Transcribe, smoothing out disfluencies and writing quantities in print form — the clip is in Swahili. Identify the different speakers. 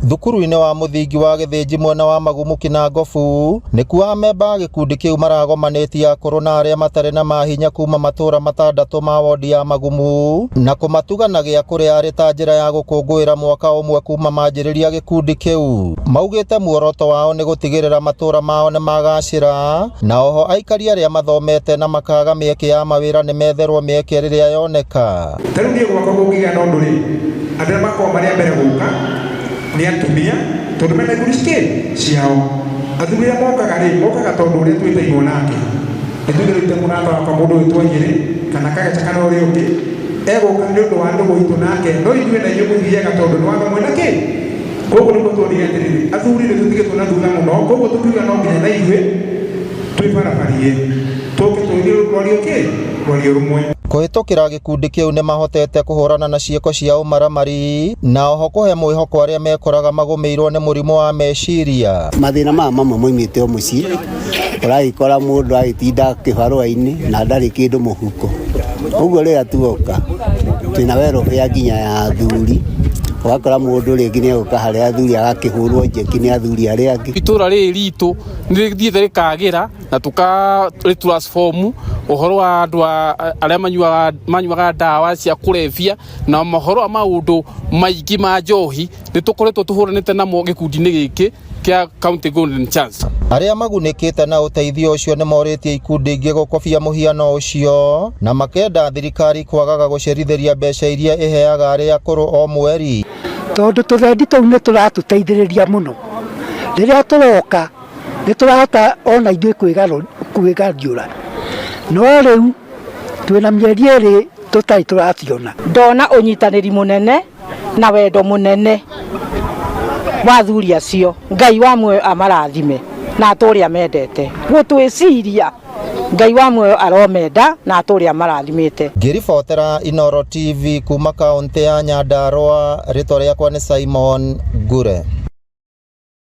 Speaker 1: Thukuru-inĩ wa muthingi wa Githĩnji mwena wa Magumu Kinangofu nĩkuo amemba gĩkundi kĩu maragomanĩtie akũrũ na arĩa matarĩ na mahinya kuma matũra matandatũ ma wodi ya Magumu na kũmatuganagia kũrĩa arĩ ta njĩra ya gũkũngũĩra mwaka ũmwe kuma manjĩrĩria gĩkundi kĩu. Maugĩte muoroto wao nĩ gũtigĩrĩra matũra mao nĩ magacĩra na oho aikari arĩa mathomete na makaga mĩeke ya mawĩra nĩ metherwo mĩeke rĩrĩa yoneka.
Speaker 2: Tarũngie gwaka gũkĩgĩa na ũndũ rĩ andũ makorwo marĩa mbere gũka ni atumia tondu mena guriske ciao athurĩa mokaga tondu ũrĩa twĩtaigwo nake nĩtũgĩrĩte mũrata wakwa mũndũ ũyũ twanyĩrĩ kana kagaca kana ũrĩa ũngĩ egũka nĩ ũndũ wa ndũgũ itũ nake no ithuĩ na inyuĩ mũthiaga tondu nĩ watho mwena kĩ koguo nĩguo twonire atĩrĩrĩ athuri nĩ tũtigĩtwo na thutha mũno koguo tũkiuga no nginya na ithuĩ twĩbarabarie tũke tũirie rwario kĩ rwario rũmwe.
Speaker 1: Kũhĩtũkĩra gĩkundi kĩu nĩ mahotete kũhũrana na ciĩko cia ũmaramari na oho kũhe mwĩhoko arĩa mekoraga magũmĩirwo nĩ mũrimũ wa meciria.
Speaker 3: Mathĩna mamwe moimĩte o mũciĩ ũragĩkora mũndũ agĩtinda kĩbarũa-inĩ na ndarĩ kĩndũ mũhuko. Ũguo rĩrĩa tuoka twĩna welfare nginya ya athuri wakora mũndũ rĩngĩ nĩ agũka harĩa athuri agakĩhũrwo njeki nĩ athuri arĩa angĩ. Itũra
Speaker 4: rĩrĩ ritũ nĩ rĩthiĩte rĩkagĩra na tũka-transform ũhoro wa andũ arĩa manyuaga ndawa cia kũrebia na mohoro wa maũndũ maingĩ ma njohi nĩ tũkoretwo tũhũranĩte namo gĩkundi-inĩ gĩkĩ kĩa County Golden Chance.
Speaker 1: Arĩa magunĩkĩte na ũteithio ũcio nĩ morĩtie ikundi ingĩ gũkobia mũhiano ũcio na makenda thirikari kwagaga gũcerithĩria mbeca iria ĩheaga arĩa akũrũ o mweri.
Speaker 5: Tondũ tũthendi tũu nĩ tũratũteithĩrĩria mũno. Rĩrĩa tũroka nĩ tũrahota ona ithuĩ kwĩgariũra. No rĩu twĩna mĩeri ĩrĩ tũtarĩ tũraciona.
Speaker 6: Ndona ũnyitanĩri mũnene na wendo mũnene wa athuri acio. Ngai wa muoyo amarathime na atũrĩa mendete. Gũtwĩciria Ngai wa muoyo aromenda na atũrĩa marathimĩte.
Speaker 1: Ngĩribotera Inooro TV kuma kaunti ya Nyandarua, rĩtwa rĩakwa nĩ Simon Ngure.